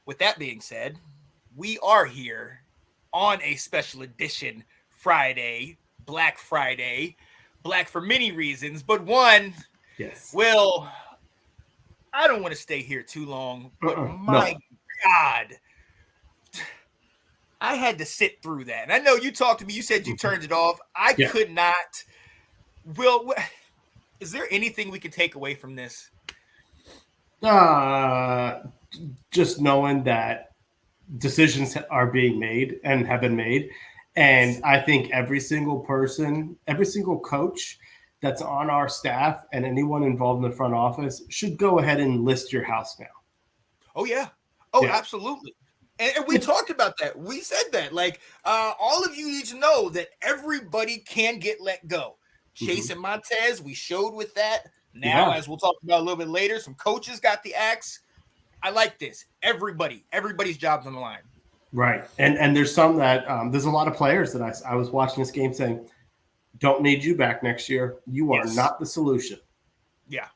with that being said, we are here on a special edition Friday, Black Friday. Black for many reasons, but one, Yes. Will, I don't want to stay here too long, but my No. God, I had to sit through that. And I know you talked to me, you said you turned it off. I Yeah. could not. Will, is there anything we can take away from this? Uh, just knowing that decisions are being made and have been made. And I think every single person, every single coach that's on our staff and anyone involved in the front office should go ahead and list your house now. Oh, yeah. Oh, Yeah. absolutely. And we talked about that. We said that. Like, all of you need to know that everybody can get let go. Chase and Montez, we showed with that. Now, as we'll talk about a little bit later, some coaches got the axe. I like this. Everybody's job's on the line. Right. And there's some that there's a lot of players that I was watching this game saying, don't need you back next year. You are not the solution. Yeah.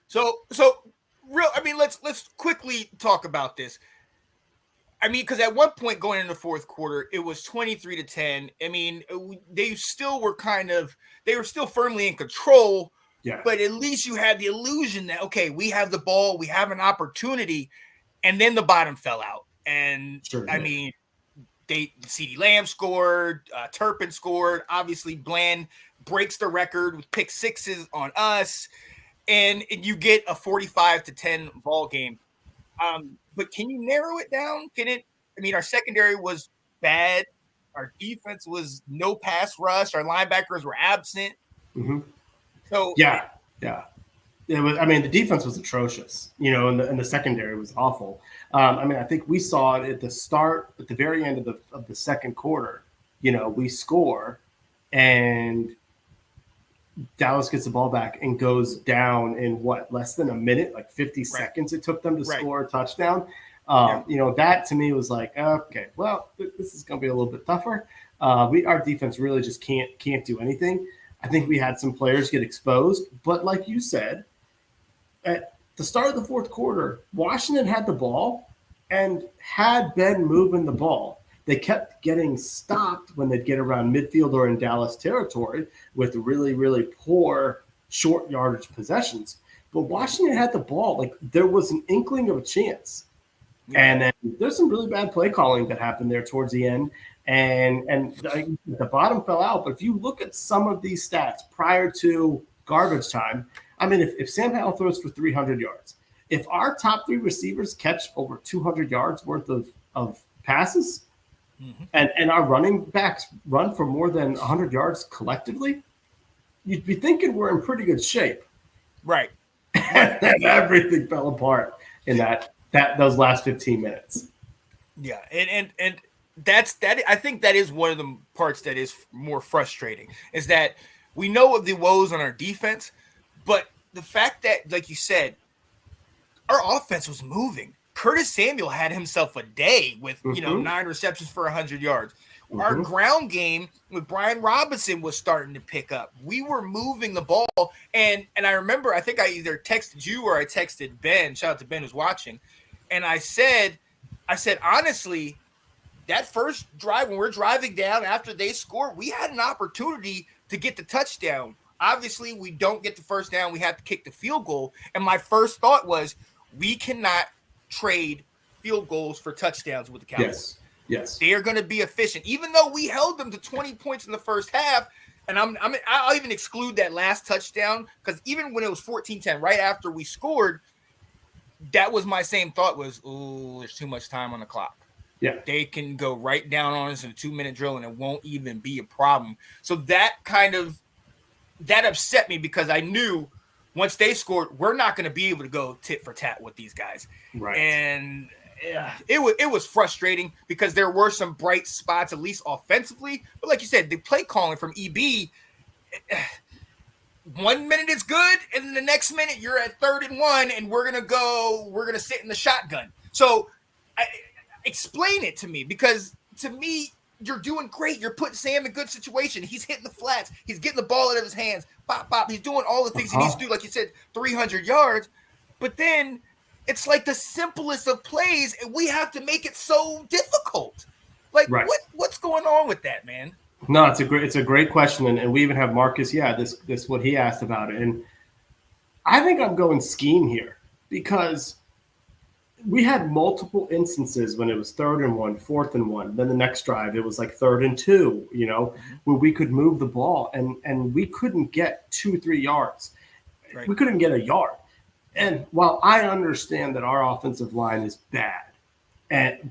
So let's quickly talk about this. I mean, because at one point going into the fourth quarter, it was 23-10. I mean, they were still firmly in control. Yeah. But at least you had the illusion that, okay, we have the ball, we have an opportunity, and then the bottom fell out. And I mean, CeeDee Lamb scored, Turpin scored. Obviously, Bland breaks the record with pick sixes on us, and you get a 45-10 ball game. But can you narrow it down? Our secondary was bad. Our defense was no pass rush. Our linebackers were absent. Mm-hmm. So yeah. It was. I mean, the defense was atrocious, and the secondary was awful. I think we saw it at the very end of the second quarter. We score, and Dallas gets the ball back and goes down in less than a minute, like 50 seconds it took them to score a touchdown. That to me was like, okay, well, this is going to be a little bit tougher. Our defense really just can't do anything. I think we had some players get exposed, but like you said, at the start of the fourth quarter, Washington had the ball and had been moving the ball. They kept getting stopped when they'd get around midfield or in Dallas territory with really, really poor short yardage possessions. But Washington had the ball. Like, there was an inkling of a chance. Yeah. And then there's some really bad play calling that happened there towards the end. And the bottom fell out. But if you look at some of these stats prior to garbage time, I mean, if Sam Howell throws for 300 yards, if our top three receivers catch over 200 yards worth of passes, and our running backs run for more than 100 yards collectively, you'd be thinking we're in pretty good shape. Right. And then everything fell apart in those last 15 minutes. Yeah, and that I think that is one of the parts that is more frustrating, is that we know of the woes on our defense, but the fact that, like you said, our offense was moving. Curtis Samuel had himself a day with 9 receptions for 100 yards. Our ground game with Brian Robinson was starting to pick up. We were moving the ball, and I remember, I think I either texted you or I texted Ben. Shout out to Ben who's watching, and I said honestly, that first drive, when we're driving down after they score, we had an opportunity to get the touchdown. Obviously, we don't get the first down. We have to kick the field goal. And my first thought was, we cannot trade field goals for touchdowns with the Cowboys. Yes. They are going to be efficient. Even though we held them to 20 points in the first half, and I'll even exclude that last touchdown, because even when it was 14-10, right after we scored, that was my same thought was, oh, there's too much time on the clock. Yeah. They can go right down on us in a 2-minute drill and it won't even be a problem. So that upset me, because I knew once they scored, we're not going to be able to go tit for tat with these guys. Right. And it was frustrating, because there were some bright spots, at least offensively. But like you said, the play calling from EB, 1 minute is good, and then the next minute you're at 3rd and 1, and we're gonna sit in the shotgun. So explain it to me, because to me, you're doing great. You're putting Sam in good situation. He's hitting the flats. He's getting the ball out of his hands. Bop, bop. He's doing all the things he needs to do. Like you said, 300 yards. But then It's like the simplest of plays, and we have to make it so difficult. Like, Right. what's going on with that, man? No, it's a great question, and we even have Marcus. Yeah, this what he asked about it, and I think I'm going scheme here because we had multiple instances when it was 3rd and 1, 4th and 1. Then the next drive, it was like 3rd and 2, where we could move the ball and we couldn't get 2-3 yards. Right. We couldn't get a yard. And while I understand that our offensive line is bad,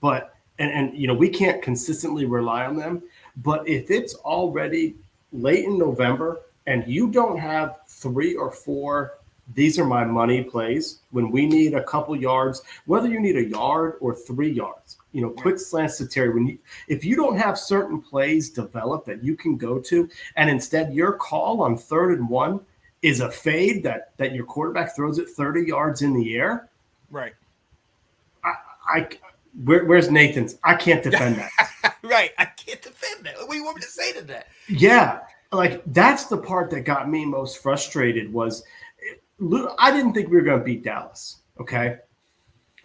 but we can't consistently rely on them. But if it's already late in November and you don't have 3 or 4 these are my money plays when we need a couple yards, whether you need a yard or 3 yards, quick slants to Terry. If you don't have certain plays developed that you can go to, and instead your call on 3rd and 1 is a fade that your quarterback throws it 30 yards in the air. Right. Where's Nathan's? I can't defend that. Right. I can't defend that. What do you want me to say to that? Yeah. Like that's the part that got me most frustrated was I didn't think we were going to beat Dallas. Okay.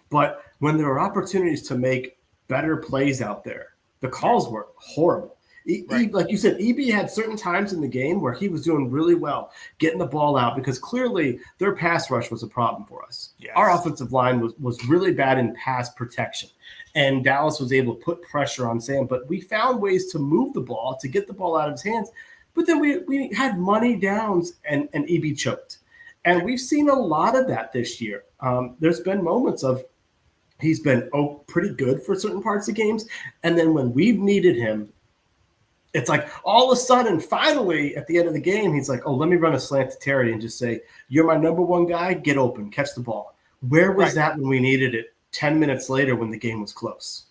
But when there were opportunities to make better plays out there, the calls were horrible. Right. Like you said, EB had certain times in the game where he was doing really well, getting the ball out because clearly their pass rush was a problem for us. Yes. Our offensive line was really bad in pass protection, and Dallas was able to put pressure on Sam. But we found ways to move the ball, to get the ball out of his hands. But then we had money downs, and EB choked. And we've seen a lot of that this year. There's been moments of he's been pretty good for certain parts of games, and then when we've needed him, it's like all of a sudden, finally, at the end of the game, he's like, oh, let me run a slant to Terry and just say, you're my number one guy. Get open. Catch the ball. Where was that when we needed it 10 minutes later when the game was close?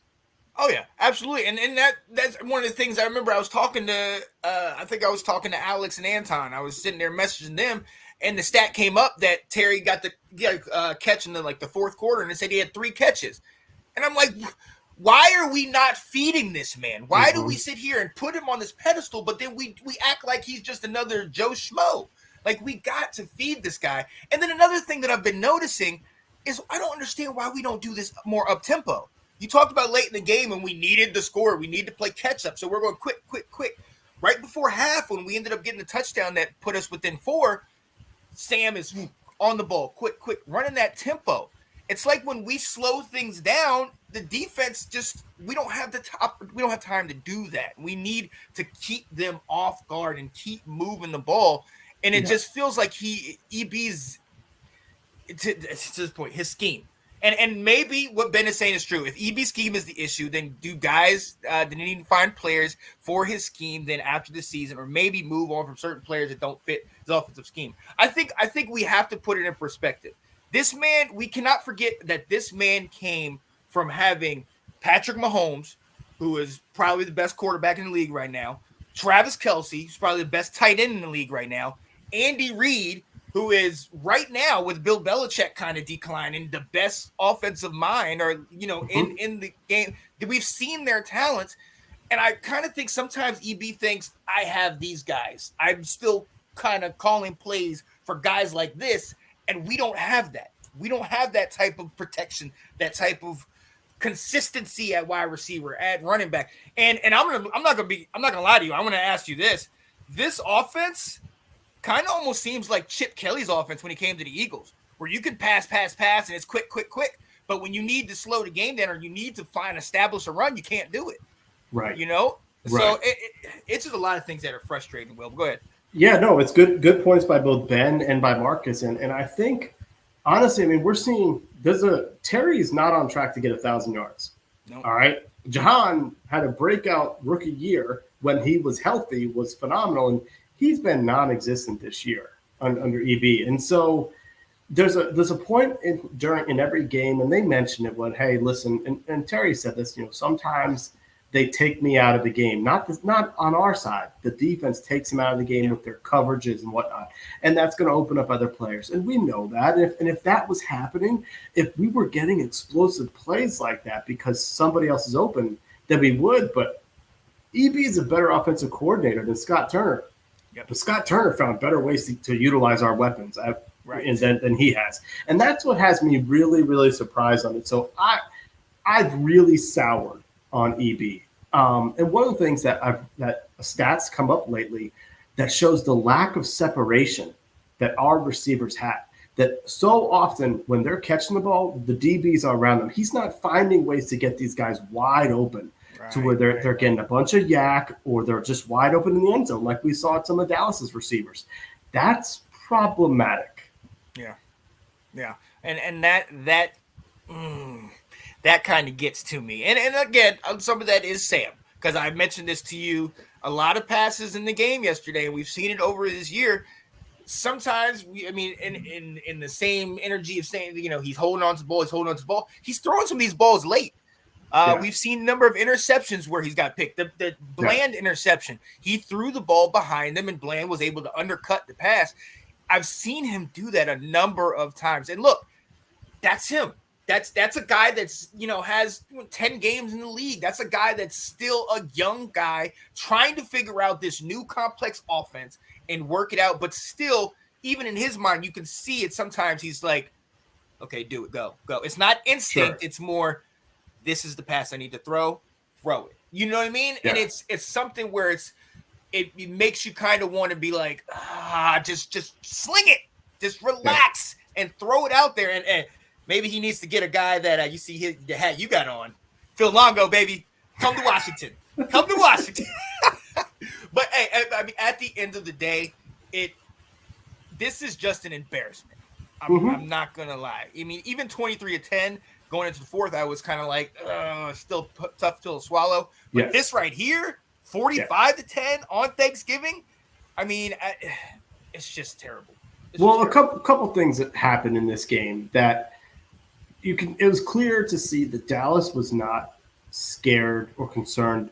Oh, yeah, absolutely. And that's one of the things I remember I was talking to Alex and Anton. I was sitting there messaging them, and the stat came up that Terry got the catch in the 4th quarter, and it said he had 3 catches. And I'm like, why are we not feeding this man? Why do we sit here and put him on this pedestal, but then we act like he's just another Joe Schmo? Like, we got to feed this guy. And then another thing that I've been noticing is I don't understand why we don't do this more up-tempo. You talked about late in the game when we needed the score. We need to play catch-up, so we're going quick. Right before half, when we ended up getting the touchdown that put us within 4, Sam is on the ball, quick, running that tempo. It's like when we slow things down, the defense we don't have time to do that. We need to keep them off guard and keep moving the ball. And it just feels like EB's to this point, his scheme. And maybe what Ben is saying is true. If EB's scheme is the issue, then do guys they need to find players for his scheme then after the season, or maybe move on from certain players that don't fit his offensive scheme. I think we have to put it in perspective. This man, we cannot forget that this man came from having Patrick Mahomes, who is probably the best quarterback in the league right now, Travis Kelce, who's probably the best tight end in the league right now, Andy Reid, who is right now with Bill Belichick kind of declining, the best offensive mind, or in the game. We've seen their talents, and I kind of think sometimes EB thinks I have these guys. I'm still kind of calling plays for guys like this, and we don't have that. We don't have that type of protection, that type of consistency at wide receiver, at running back. And I'm not gonna lie to you. I'm gonna ask you this. This offense kind of almost seems like Chip Kelly's offense when he came to the Eagles, where you can pass, and it's quick. But when you need to slow the game down or you need to establish a run, you can't do it. Right. Right. So it's just a lot of things that are frustrating, Will. Go ahead. Yeah, no, it's good points by both Ben and by Marcus. And I think, honestly, I mean, we're seeing Terry's not on track to get 1,000 yards. Nope. All right. Jahan had a breakout rookie year when he was healthy, was phenomenal. And he's been non-existent this year under EB. And so there's a point in every game, and they mention it when, hey, listen, and Terry said this, sometimes they take me out of the game. Not on our side. The defense takes him out of the game with their coverages and whatnot. And that's going to open up other players. And we know that. And if that was happening, if we were getting explosive plays like that because somebody else is open, then we would. But EB is a better offensive coordinator than Scott Turner. Yep. But Scott Turner found better ways to utilize our weapons. and than he has. And that's what has me really, really surprised on it. So I've really soured on EB. And one of the things that stats come up lately that shows the lack of separation that our receivers have. That so often when they're catching the ball, the DBs are around them. He's not finding ways to get these guys wide open to where they're getting a bunch of yak or they're just wide open in the end zone, like we saw at some of Dallas's receivers. That's problematic. Yeah, and that kind of gets to me. And again, some of that is Sam, because I mentioned this to you. A lot of passes in the game yesterday, and we've seen it over this year. Sometimes in the same energy of saying, he's holding on to the ball, he's throwing some of these balls late. We've seen a number of interceptions where he's got picked. The Bland interception, he threw the ball behind him and Bland was able to undercut the pass. I've seen him do that a number of times. And look, that's him. That's a guy that's, has 10 games in the league. That's a guy that's still a young guy trying to figure out this new complex offense and work it out. But still, even in his mind, you can see it. Sometimes he's like, okay, do it, go. It's not instinct. Sure. It's more, this is the pass I need to throw it. You know what I mean? Yeah. And it's something where it makes you kind of want to be like, just sling it, just relax and throw it out there. And maybe he needs to get a guy that you see the hat you got on, Phil Longo, baby, come to Washington. But hey, I mean, at the end of the day, this is just an embarrassment. I'm not gonna lie. I mean, even 23-10 going into the fourth, I was kind of like, still tough to swallow. But this right here, 45-10 on Thanksgiving. I mean, it's just terrible. A couple things that happened in this game that it was clear to see that Dallas was not scared or concerned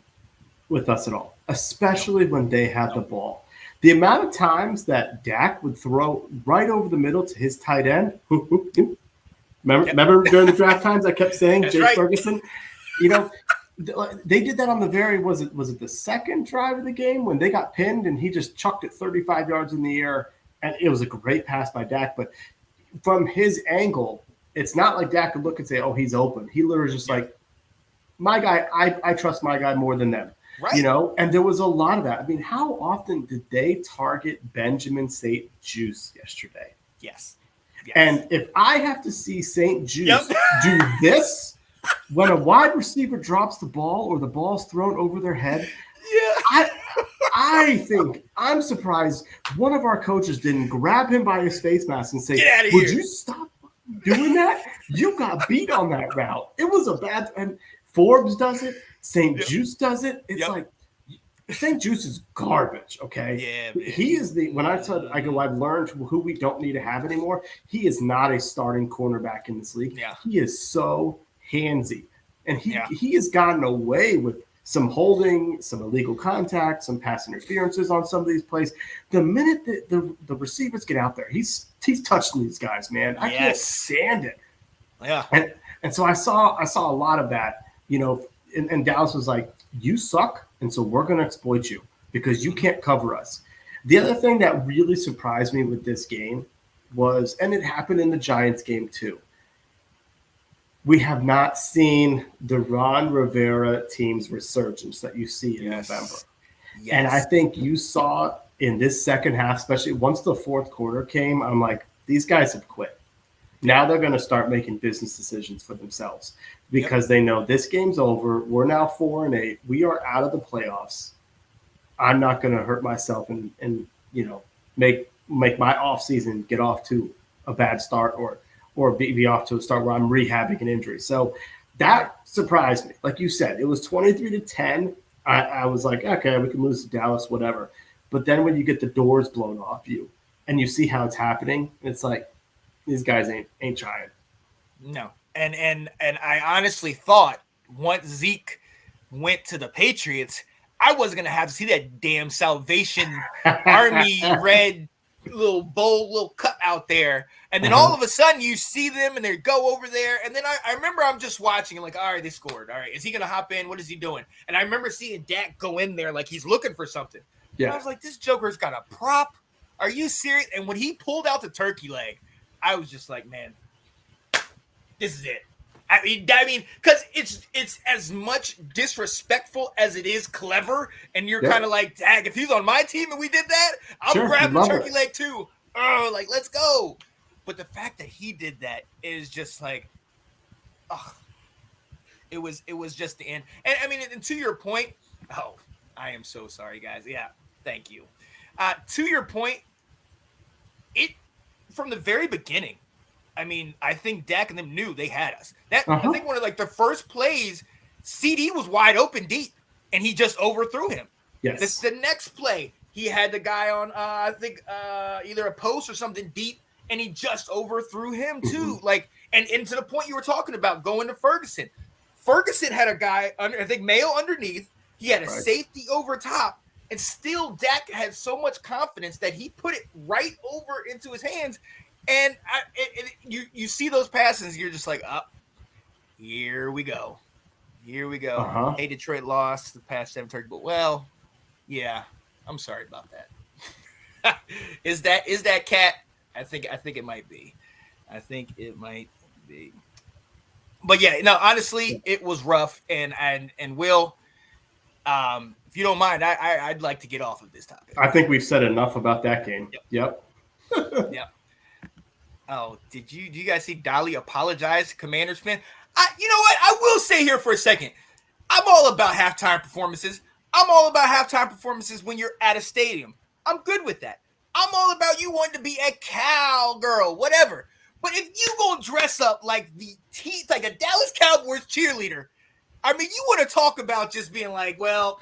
with us at all, especially when they had the ball. The amount of times that Dak would throw right over the middle to his tight end. Remember during the draft times I kept saying Jay Ferguson? They did that on the was it the second drive of the game when they got pinned and he just chucked it 35 yards in the air, and it was a great pass by Dak. But from his angle, it's not like Dak could look and say, oh, he's open. He literally just like, my guy, I trust my guy more than them. Right. And there was a lot of that. I mean, how often did they target Benjamin St. Juice yesterday? Yes. And if I have to see St. Juice do this when a wide receiver drops the ball or the ball's thrown over their head, I think I'm surprised one of our coaches didn't grab him by his face mask and say, would you stop doing that? You got beat on that route. It was a bad – and Forbes does it. St. Juice does it. It's like St. Juice is garbage, okay? Yeah, man. He is when I've learned who we don't need to have anymore. He is not a starting cornerback in this league. Yeah. He is so handsy. And he has gotten away with some holding, some illegal contact, some pass interferences on some of these plays. The minute that the receivers get out there, he's touching these guys, man. I can't stand it. Yeah. And so I saw a lot of that, and Dallas was like, you suck, and so we're going to exploit you because you can't cover us. The other thing that really surprised me with this game was, and it happened in the Giants game too, we have not seen the Ron Rivera team's resurgence that you see in November. Yes. And I think you saw in this second half, especially once the fourth quarter came, I'm like, these guys have quit. Now they're going to start making business decisions for themselves because they know this game's over. We're now 4-8. We are out of the playoffs. I'm not going to hurt myself and make my offseason get off to a bad start or be off to a start where I'm rehabbing an injury. So that surprised me. Like you said, it was 23-10. I was like, okay, we can lose to Dallas, whatever. But then when you get the doors blown off you and you see how it's happening, it's like, these guys ain't trying. No. And I honestly thought once Zeke went to the Patriots, I wasn't going to have to see that damn Salvation Army red little cut out there. And then all of a sudden you see them and they go over there. And then I remember I'm just watching and like, all right, they scored. All right, is he going to hop in? What is he doing? And I remember seeing Dak go in there like he's looking for something. Yeah. And I was like, this Joker's got a prop. Are you serious? And when he pulled out the turkey leg, I was just like, man, this is it. I mean, because it's as much disrespectful as it is clever, and you're kind of like, dang, if he's on my team and we did that, I'll grab the turkey leg too. Oh, like, let's go. But the fact that he did that is just like, it was just the end. And I mean, and to your point, I am so sorry, guys. Yeah, thank you. To your point, it from the very beginning, I mean, I think Dak and them knew they had us. I think one of like the first plays, CD was wide open deep, and he just overthrew him. Yes. The next play, he had the guy on, I think either a post or something deep, and he just overthrew him too. Like, and to the point you were talking about, going to Ferguson. Ferguson had a guy under, I think Mayo underneath. He had a safety over top, and still Dak had so much confidence that he put it right over into his hands. And you see those passes, you're just like, here we go. Here we go. Hey, Detroit lost the past 7 turkey, but well, yeah, I'm sorry about that. Is that cat? I think it might be. I think it might be. But yeah, no, honestly, it was rough. And Will, if you don't mind, I'd like to get off of this topic. I think we've said enough about that game. Yep. Yep. Oh, do you guys see Dolly apologize to Commanders fan? You know what? I will say here for a second. I'm all about halftime performances. I'm all about halftime performances when you're at a stadium. I'm good with that. I'm all about you wanting to be a cowgirl, whatever. But if you gonna dress up like like a Dallas Cowboys cheerleader, I mean, you want to talk about just being like, well,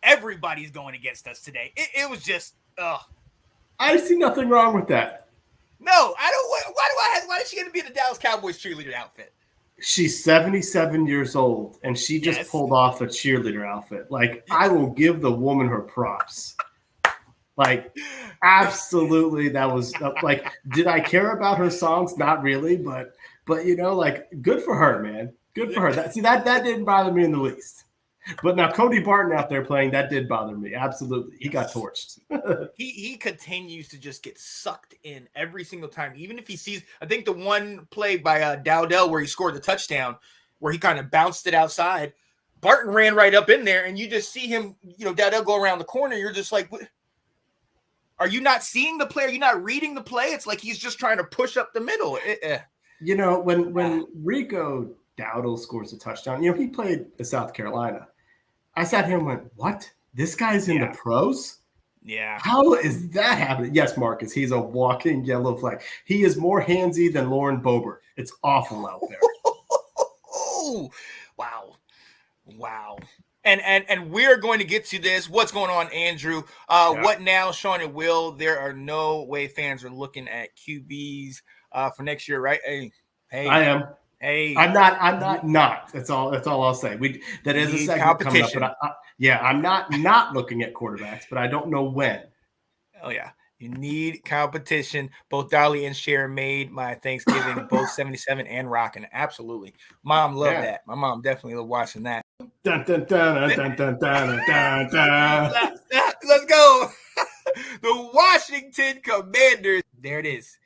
everybody's going against us today. It was just, I see nothing wrong with that. No, I don't. Why is she going to be in the Dallas Cowboys cheerleader outfit? She's 77 years old, and she just pulled off a cheerleader outfit. Like, I will give the woman her props. Like, absolutely, that was like, did I care about her songs? Not really, but you know, like, good for her, man. Good for her. That didn't bother me in the least. But now Cody Barton out there playing, that did bother me. Absolutely. He got torched. he continues to just get sucked in every single time. Even if he sees, I think the one play by Dowdell where he scored the touchdown, where he kind of bounced it outside, Barton ran right up in there, and you just see him, you know, Dowdell go around the corner. You're just like, what? Are you not seeing the play? Are you not reading the play? It's like he's just trying to push up the middle. You know, when Rico Dowdell scores a touchdown, you know, he played in South Carolina. I sat here and went, what? This guy's in the pros? Yeah. How is that happening? Yes, Marcus, he's a walking yellow flag. He is more handsy than Lauren Boebert. It's awful out there. Wow. And we're going to get to this. What's going on, Andrew? What now, Sean and Will? There are no way fans are looking at QBs for next year, right? Hey. I am. Hey, I'm not. That's all I'll say. That is a segment coming up, but I'm not looking at quarterbacks, but I don't know when. Oh yeah, you need competition. Both Dolly and Cher made my Thanksgiving, both 77 and rocking. Absolutely, Mom loved that. My mom definitely loved watching that. Dun, dun, dun, dun, dun, dun, dun, dun. Let's go. The Washington Commanders. There it is.